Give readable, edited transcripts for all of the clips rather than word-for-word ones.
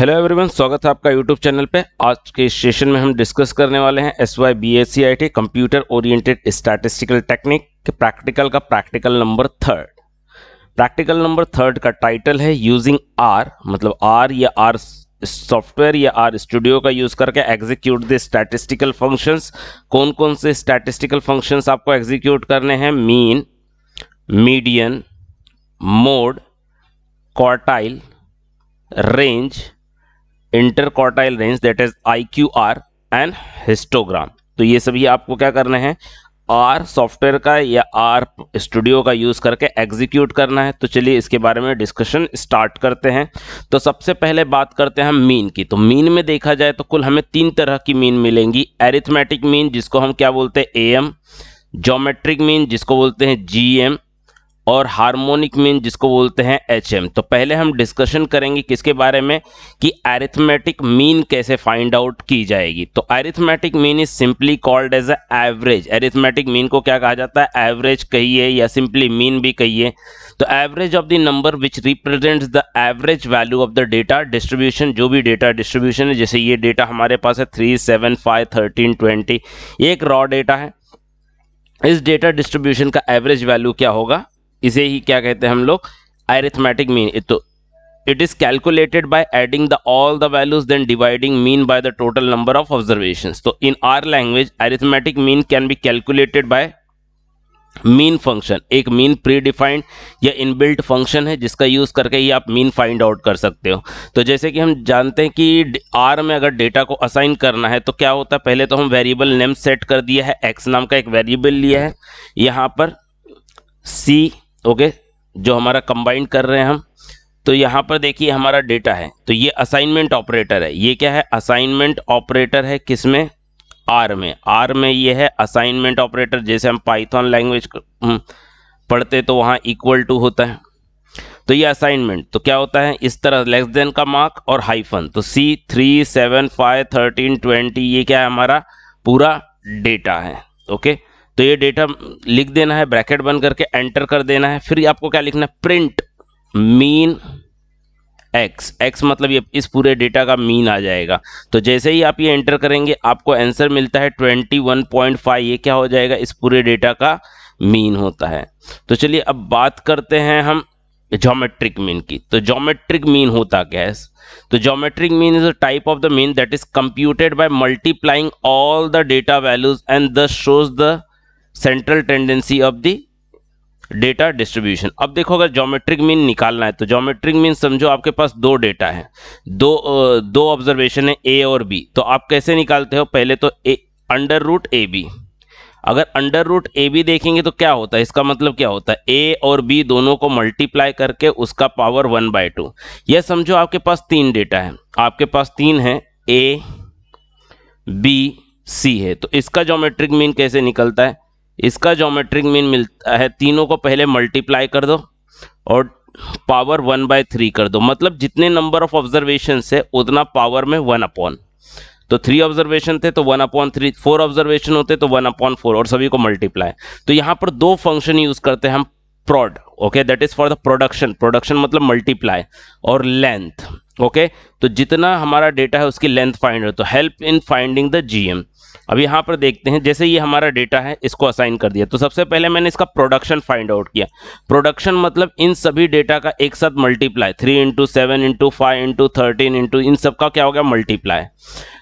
Hello everyone, स्वागत है आपका यूट्यूब चैनल पे। आज के इस सेशन में हम डिस्कस करने वाले हैं SYBACIT computer oriented statistical technique के प्रैक्टिकल का practical number third. Practical number third का टाइटल है यूजिंग आर, मतलब आर या आर सॉफ्टवेयर या आर स्टूडियो का यूज करके एग्जीक्यूट द स्टैटिस्टिकल फंक्शंस। कौन कौन से स्टैटिस्टिकल फंक्शंस आपको एग्जीक्यूट करने हैं? Mean, median, mode, quartile, range, inter quartile range that is IQR and histogram. तो ये सभी आपको क्या करना है? आर सॉफ्टवेयर का या आर स्टूडियो का यूज करके एग्जीक्यूट करना है। तो चलिए इसके बारे में डिस्कशन स्टार्ट करते हैं। तो सबसे पहले बात करते हैं हम मीन की। तो मीन में देखा जाए तो कुल हमें तीन तरह की मीन मिलेंगी। एरिथमेटिक मीन जिसको हम क्या बोलते हैं? AM, ज्योमेट्रिक मीन जिसको बोलते हैं GM, और हार्मोनिक मीन जिसको बोलते हैं HM। तो पहले हम डिस्कशन करेंगे किसके बारे में कि अरिथमेटिक मीन कैसे फाइंड आउट की जाएगी। तो arithmetic mean is simply called as average. Arithmetic mean को क्या कहा जाता है? एवरेज कहिए या सिंपली मीन भी कहिए। तो average of the number which represents the average value of the data distribution. जो भी डेटा डिस्ट्रीब्यूशन है, जैसे ये डेटा हमारे पास है 3, 7, 5, 13, 20, ये एक रॉ डेटा है। इस डेटा डिस्ट्रीब्यूशन का एवरेज वैल्यू क्या होगा? इसे ही क्या कहते हैं हम लोग? Arithmetic mean. तो it is calculated by adding the all the values then dividing mean by the total number of observations. तो in R language arithmetic mean can be calculated by mean function. एक mean pre defined या inbuilt function है जिसका use करके ही आप mean find out कर सकते हो। तो जैसे कि हम जानते हैं कि आर में अगर डेटा को असाइन करना है तो क्या होता है? पहले तो हम वेरिएबल नेम सेट कर दिया है, एक्स नाम का एक वेरिएबल लिया है, यहाँ पर सी, ओके, जो हमारा कंबाइन कर रहे हैं हम। तो यहाँ पर देखिए हमारा डेटा है, तो ये असाइनमेंट ऑपरेटर है। ये क्या है? असाइनमेंट ऑपरेटर है। किसमें? आर में। आर में ये है असाइनमेंट ऑपरेटर। जैसे हम पाइथन लैंग्वेज पढ़ते तो वहाँ इक्वल टू होता है। तो ये असाइनमेंट तो क्या होता है? इस तरह लेस देन का मार्क और हाइफन। तो C 3, 7, 5, 13, 20 ये क्या है? हमारा पूरा डेटा है। ओके, तो ये डेटा लिख देना है, ब्रैकेट बंद करके एंटर कर देना है। फिर आपको क्या लिखना है? Print mean x. एक्स मतलब ये इस पूरे डेटा का मीन आ जाएगा। तो जैसे ही आप ये एंटर करेंगे आपको आंसर मिलता है 21.5। ये क्या हो जाएगा? इस पूरे डेटा का मीन होता है। तो चलिए अब बात करते हैं हम ज्योमेट्रिक मीन की। तो ज्योमेट्रिक मीन होता क्या है? तो geometric mean is a type of the mean that is computed by multiplying all the data values and thus shows the central tendency of the data distribution. अब देखो, अगर geometric mean निकालना है तो ज्योमेट्रिक मीन समझो आपके पास दो data है, दो ऑब्जर्वेशन है A और B। तो आप कैसे निकालते हो? पहले तो अंडर रूट AB। अगर अंडर रूट AB देखेंगे तो क्या होता है? इसका मतलब क्या होता है? A और B दोनों को मल्टीप्लाई करके उसका पावर 1/2। यह समझो आपके पास तीन डेटा है, आपके पास तीन है, A, B, C है। तो इसका ज्योमेट्रिक मीन कैसे निकलता है? इसका ज्योमेट्रिक मीन मिलता है, तीनों को पहले मल्टीप्लाई कर दो और पावर 1/3 कर दो। मतलब जितने नंबर ऑफ ऑब्जर्वेशन है उतना पावर में 1/। तो 3 ऑब्जर्वेशन थे तो 1/3, 4 ऑब्जर्वेशन होते तो 1/4 और सभी को मल्टीप्लाई। तो यहाँ पर दो फंक्शन यूज करते हैं हम, prod, okay, that is for the production. Production मतलब मल्टीप्लाई, और लेंथ, ओके। तो जितना हमारा डेटा है उसकी लेंथ फाइंड हो, तो help in finding the GM। अब यहाँ पर देखते हैं, जैसे ये हमारा डेटा है इसको असाइन कर दिया, तो सबसे पहले मैंने इसका प्रोडक्शन फाइंड आउट किया। प्रोडक्शन मतलब इन सभी डेटा का एक साथ मल्टीप्लाई, 3 × 7 × 5 × 13 इन सब का क्या हो गया? मल्टीप्लाई।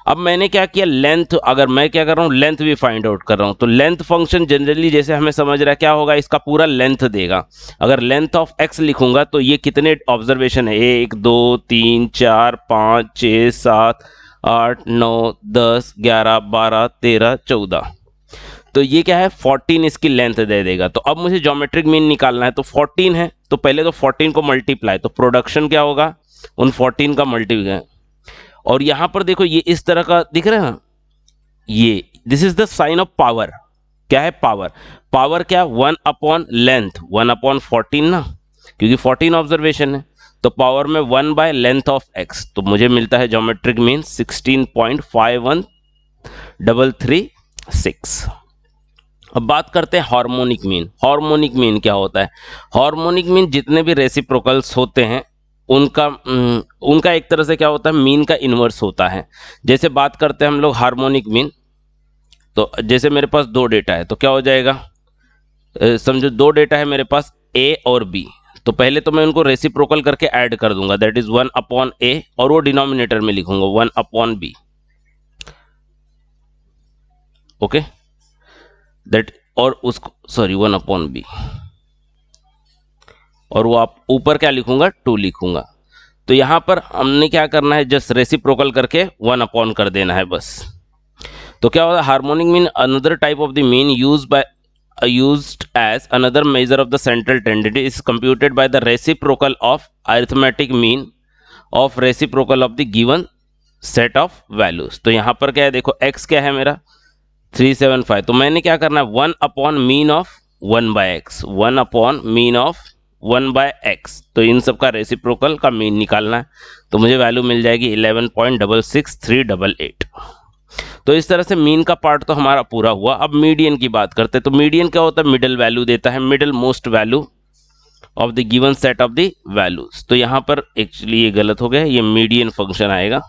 अब मैंने क्या किया? लेंथ, अगर मैं क्या कर रहा हूँ? लेंथ भी फाइंड आउट कर रहा हूँ। तो लेंथ फंक्शन जनरली जैसे हमें समझ रहा है क्या होगा? इसका पूरा लेंथ देगा। अगर लेंथ ऑफ x लिखूंगा तो ये कितने ऑब्जर्वेशन है? 1, 2, 3, 4, 5, 6, 7, 8, 9, 10, 11, 12, 13, 14। तो ये क्या है? 14 इसकी लेंथ दे देगा। तो अब मुझे ज्योमेट्रिक मीन निकालना है, तो 14 है तो पहले तो 14 को मल्टीप्लाई, तो प्रोडक्शन क्या होगा? उन 14 का मल्टीप्लाई। और यहां पर देखो ये इस तरह का दिख रहा है ना, ये this is the sign of power. क्या है? पावर। पावर क्या? 1/, लेंथ 1/14 ना, क्योंकि 14 ऑब्जर्वेशन है। तो पावर में 1/लेंथ ऑफ x। तो मुझे मिलता है ज्योमेट्रिक मीन 16.51336। अब बात करते हैं हार्मोनिक मीन। हार्मोनिक मीन क्या होता है? हार्मोनिक मीन जितने भी रेसिप्रोकल्स होते हैं उनका एक तरह से क्या होता है, मीन का इन्वर्स होता है। जैसे बात करते हैं हम लोग हार्मोनिक मीन, तो जैसे मेरे पास दो डेटा है तो क्या हो जाएगा, समझो दो डेटा है मेरे पास ए और बी, तो पहले तो मैं उनको रेसिप्रोकल करके ऐड कर दूंगा, दैट इज 1 अपॉन ए, और वो डिनोमिनेटर में लिखूंगा 1 अपॉन बी, ओके दैट, और उसको सॉरी 1 अपॉन बी, और वो आप ऊपर क्या लिखूंगा 2 लिखूंगा। तो यहां पर हमने क्या करना है, जस्ट रेसिप्रोकल करके 1 अपॉन कर देना है बस। तो क्या होता है, harmonic mean another type of the mean used as another measure of the central tendency is computed by the reciprocal of arithmetic mean of reciprocal of the given set of values। तो यहां पर क्या है, देखो x क्या है मेरा 375, तो मैंने क्या करना है 1 upon mean of 1 by X, 1 upon mean of 1 by X, तो इन सब का रेसिप्रोकल का मीन निकालना है, तो मुझे वैल्यू मिल जाएगी 11.66388। तो इस तरह से मीन का पार्ट तो हमारा पूरा हुआ। अब मीडियन की बात करते हैं, तो मीडियन क्या होता है, मिडिल वैल्यू देता है, middle most value of the given set of the values. तो यहां पर एक्चुअली ये गलत हो गया, ये मीडियन फंक्शन आएगा,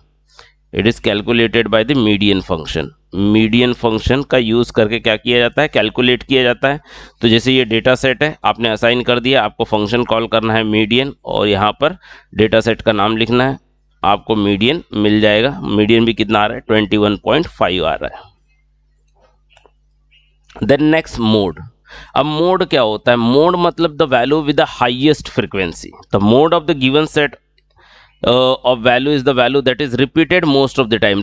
it is calculated by the median function. Median function का यूज करके क्या किया जाता है, कैलकुलेट किया जाता है। तो जैसे ये डेटा सेट है, आपने असाइन कर दिया, आपको फंक्शन कॉल करना है मीडियन, और यहाँ पर डेटा सेट का नाम लिखना है, आपको मीडियन मिल जाएगा। मीडियन भी कितना आ रहा है 21.5 आ रहा है। Then next mode. अब मोड क्या होता है, मोड मतलब the value with the highest frequency. The mode of the given set of value is the value that is repeated most of the time,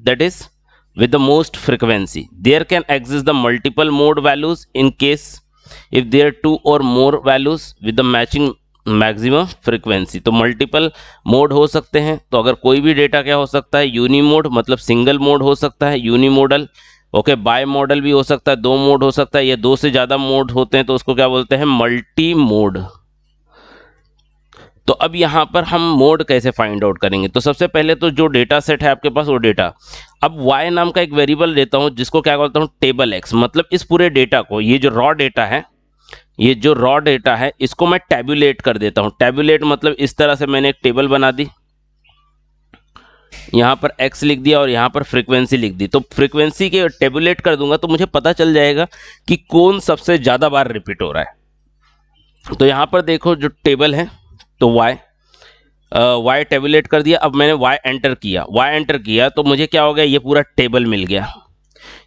that is with the most frequency. There can exist the multiple mode values in case if there are two or more values with the matching maximum frequency। तो multiple mode हो सकते हैं, तो अगर कोई भी data क्या हो सकता है, यूनी मोड मतलब सिंगल मोड हो सकता है, यूनिमोडल, ओके, बाय मॉडल भी हो सकता है, दो मोड हो सकता है, या दो से ज्यादा मोड होते हैं तो उसको क्या बोलते हैं, मल्टी मोड। तो अब यहां पर हम मोड कैसे फाइंड आउट करेंगे, तो सबसे पहले तो जो डेटा सेट है आपके पास वो डेटा, अब y नाम का एक वेरिएबल देता हूं जिसको क्या बोलता हूं टेबल x, मतलब इस पूरे डेटा को, ये जो रॉ डेटा है, ये जो रॉ डेटा है इसको मैं टैबुलेट कर देता हूं। टैबुलेट मतलब इस तरह से मैंने एक टेबल बना दी, यहां पर x लिख दिया और यहां पर फ्रीक्वेंसी लिख दी। तो फ्रीक्वेंसी के टैबुलेट कर दूंगा तो मुझे पता चल जाएगा कि कौन सबसे ज्यादा बार रिपीट हो रहा है। तो यहां पर देखो जो टेबल है, तो y टेबुलेट कर दिया। अब मैंने y एंटर किया तो मुझे क्या हो गया, ये पूरा टेबल मिल गया।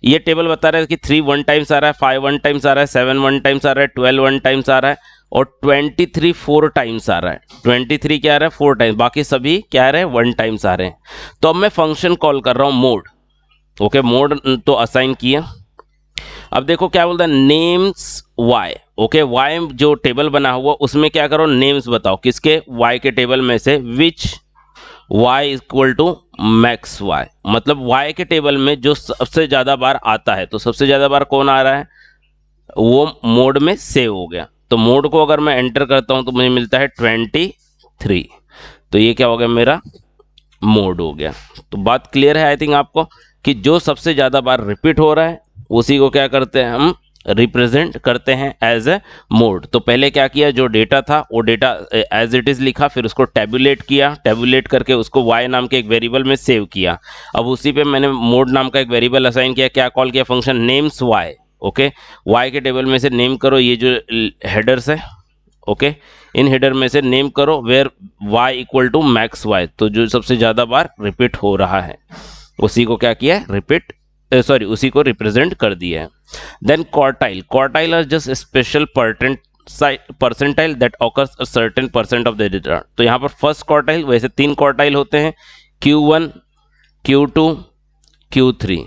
ये टेबल बता रहा है कि 3 1 टाइम्स आ रहा है, 5 1 टाइम्स आ रहा है, 7 1 टाइम्स आ रहा है, 12 1 टाइम्स आ रहा है, और 23 4 टाइम्स आ रहा है। 23 क्या आ रहा है 4 टाइम्स, बाकी सभी क्या आ रहे हैं 1 टाइम्स आ रहे हैं। तो अब मैं फंक्शन कॉल कर रहा हूं मोड, ओके, मोड तो असाइन किया। अब देखो क्या बोलता है, नेम्स y, ओके, y जो टेबल बना हुआ उसमें क्या करो, नेम्स बताओ किसके, y के टेबल में से, which y equal to max y, मतलब y के टेबल में जो सबसे ज्यादा बार आता है, तो सबसे ज्यादा बार कौन आ रहा है, वो मोड में सेव हो गया। तो मोड को अगर मैं एंटर करता हूं तो मुझे मिलता है 23, तो ये क्या हो गया, मेरा मोड हो गया। तो बात क्लियर है आई थिंक आपको, कि जो सबसे ज्यादा बार रिपीट हो रहा है उसी को क्या करते हैं, हम रिप्रेजेंट करते हैं एज ए मोड। तो पहले क्या किया, जो डेटा था वो डेटा एज इट इज लिखा, फिर उसको टैबुलेट किया, टैबुलेट करके उसको y नाम के एक वेरिएबल में सेव किया। अब उसी पे मैंने मोड नाम का एक वेरिएबल असाइन किया, क्या कॉल किया, function names y, okay, y के टेबल में से नेम करो ये जो हेडर्स है, ओके, इन हेडर में से नेम करो where y equal to max y, तो जो सबसे ज्यादा बार रिपीट हो रहा है उसी को क्या किया, उसी को रिप्रेजेंट कर दिया है। Then quartile are just special percentile that occurs a certain percent of the data. तो यहाँ पर फर्स्ट क्वार्टाइल, वैसे 3 क्वार्टाइल होते हैं, Q1, Q2, Q3।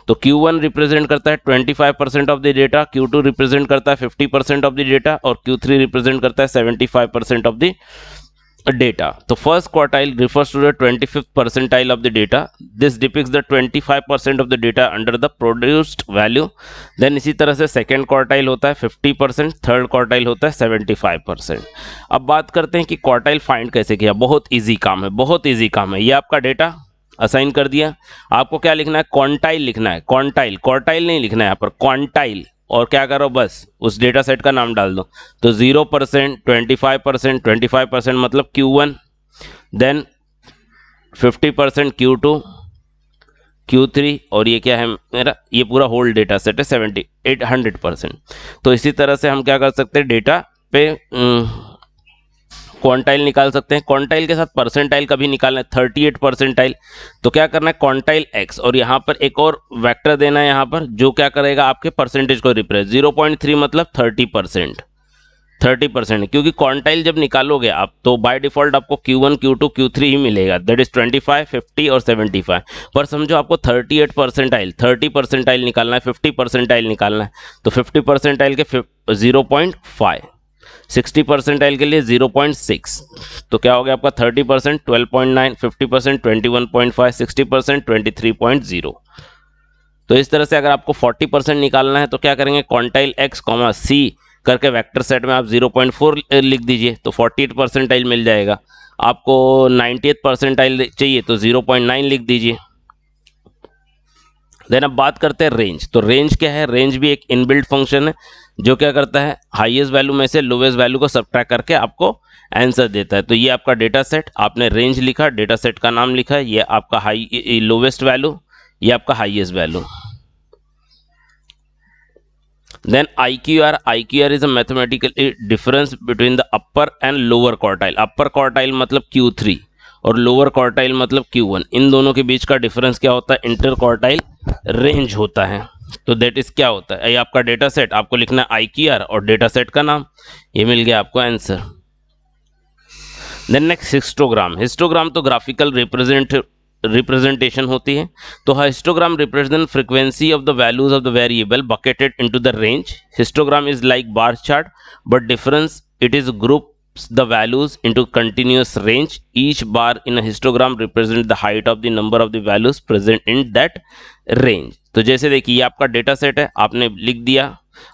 तो Q1 रिप्रेजेंट करता है 25% of the data, Q2 represent करता है 50% ऑफ द डेटा, और Q3 रिप्रेजेंट करता है 75% of the data. So first quartile refers to the 25th percentile of the data. This depicts the 25% of the data under the produced value. Then इसी तरह से second quartile होता है 50%, third quartile होता है 75%. अब बात करते हैं कि quartile find कैसे किया। बहुत easy काम है, बहुत easy काम है। ये आपका डेटा असाइन कर दिया, आपको क्या लिखना है, क्वांटाइल लिखना है, क्वांटाइल नहीं लिखना है यहाँ पर, क्वांटाइल, और क्या करो, बस उस डेटा सेट का नाम डाल दो। तो 0%, 25%, 25% मतलब Q1, देन 50% Q2, Q3, और ये क्या है मेरा, ये पूरा होल डेटा सेट है 100%। तो इसी तरह से हम क्या कर सकते हैं, डेटा पे क्वांटाइल निकाल सकते हैं। क्वांटाइल के साथ परसेंटाइल कभी निकालना है, 38 परसेंटाइल। तो क्या करना है, क्वांटाइल x, और यहाँ पर एक और वेक्टर देना है यहाँ पर, जो क्या करेगा आपके परसेंटेज को रिप्रेजेंट। 0.3 मतलब 30%, 30%, क्योंकि क्वांटाइल जब निकालोगे आप तो बाय डिफॉल्ट आपको Q1, Q2, Q3 ही मिलेगा, दैट इज 25, 50 और 75। पर समझो आपको 38 परसेंटाइल, 30 परसेंटाइल निकालना है, 50 परसेंटाइल निकालना है, तो 50 परसेंटाइल के 0.5, 60 परसेंटाइल के लिए 0.6, तो क्या हो गया आपका 30% 12.9, 50% 21.5, 60% 23.0। तो इस तरह से अगर आपको 40% निकालना है तो क्या करेंगे, क्वांटाइल x, c करके वेक्टर सेट में आप 0.4 लिख दीजिए, तो 48 परसेंटाइल मिल जाएगा। आपको 90th परसेंटाइल चाहिए तो 0.9 लिख दीजिए। देन अब बात करते हैं रेंज। तो रेंज क्या है, रेंज भी एक इनबिल्ट फंक्शन है जो क्या करता है, हाईएस्ट वैल्यू में से लोवेस्ट वैल्यू को सबट्रैक्ट करके आपको आंसर देता है। तो ये आपका डेटा सेट, आपने रेंज लिखा, डेटा सेट का नाम लिखा, ये आपका हाई लोवेस्ट वैल्यू, ये आपका highest value. Then IQR is a mathematical difference between the upper and lower quartile. Upper quartile मतलब Q3 और lower quartile मतलब Q1, इन दोनों के बीच का डिफरेंस क्या होता है, इंटर क्वार्टाइल रेंज होता है। तो दैट इज क्या होता है, ये आपका डेटा सेट, आपको लिखना है IQR और डेटा सेट का नाम, ये मिल गया आपको answer. Then next histogram. Histogram तो ग्राफिकल रिप्रेजेंटेशन होती है। तो histogram represent frequency of the values of the variable bucketed into the range. Histogram is like bar chart but difference it is groups the values into continuous range. Each bar in a histogram represent the height of the number of the values present in that range. तो जैसे देखिए ये आपका data set है, आपने लिख दिया।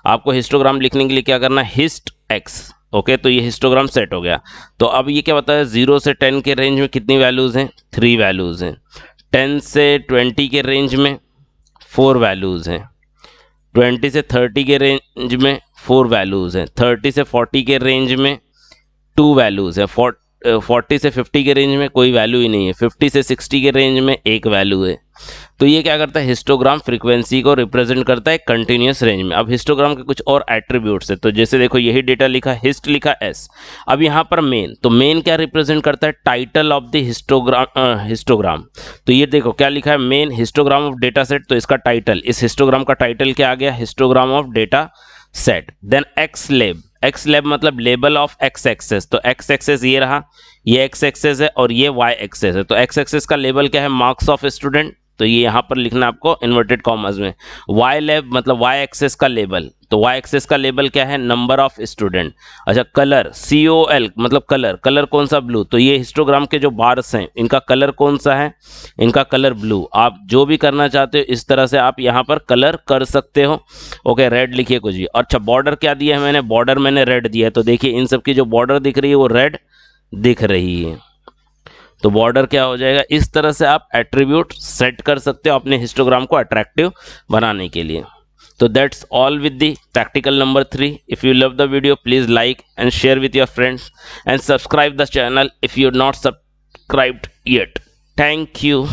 आपको हिस्टोग्राम लिखने के लिए क्या करना है, हिस्ट x, ओके। तो ये हिस्टोग्राम सेट हो गया। तो अब ये क्या बताया, 0 से 10 के रेंज में कितनी वैल्यूज हैं, 3 वैल्यूज हैं। 10 से 20 के रेंज में 4 वैल्यूज हैं। 20 से 30 के रेंज में 4 वैल्यूज हैं। 30 से 40 के रेंज में 2 वैल्यूज है। 40 से 50 के रेंज में कोई वैल्यू ही नहीं है। 50 से 60 के रेंज में एक वैल्यू है। तो ये क्या करता है, हिस्टोग्राम फ्रीक्वेंसी को रिप्रेजेंट करता है कंटिन्यूअस रेंज में। अब हिस्टोग्राम के कुछ और एट्रीब्यूट्स है, तो जैसे देखो यही डेटा लिखा, हिस्ट लिखा s। अब यहाँ पर मेन, तो मेन क्या रिप्रेजेंट करता है, टाइटल ऑफ द हिस्टोग्राम। तो ये देखो क्या लिखा है, main histogram of data set, तो इसका टाइटल, इस हिस्टोग्राम का टाइटल क्या आ गया, histogram of data set. Then X lab, X lab मतलब लेबल ऑफ एक्स एक्सेस। तो एक्स एक्सेस ये रहा, ये एक्स एक्सेस है और ये वाई एक्सेस है। तो एक्स एक्सेस का लेबल क्या है, मार्क्स ऑफ स्टूडेंट, तो ये यहाँ पर लिखना आपको इन्वर्टेड कॉमर्स में। वाई लेब मतलब वाई एक्सेस का लेबल, तो वाई एक्सेस का लेबल क्या है, नंबर ऑफ स्टूडेंट। अच्छा, कलर COL मतलब कलर, कलर कौन सा, ब्लू। तो ये हिस्टोग्राम के जो बार्स हैं इनका कलर कौन सा है, इनका कलर ब्लू। आप जो भी करना चाहते हो इस तरह से आप यहाँ पर कलर कर सकते हो। ओके, रेड लिखिए कुछ भी। अच्छा, बॉर्डर क्या दिया है मैंने, बॉर्डर मैंने रेड दिया है। तो देखिए इन सब की जो बॉर्डर दिख रही है वो रेड दिख रही है। तो बॉर्डर क्या हो जाएगा, इस तरह से आप एट्रीब्यूट सेट कर सकते हो अपने हिस्टोग्राम को अट्रैक्टिव बनाने के लिए। तो that's all with the practical number 3। If you love the video please like and share with your friends and subscribe the channel if you are not subscribed yet. Thank you.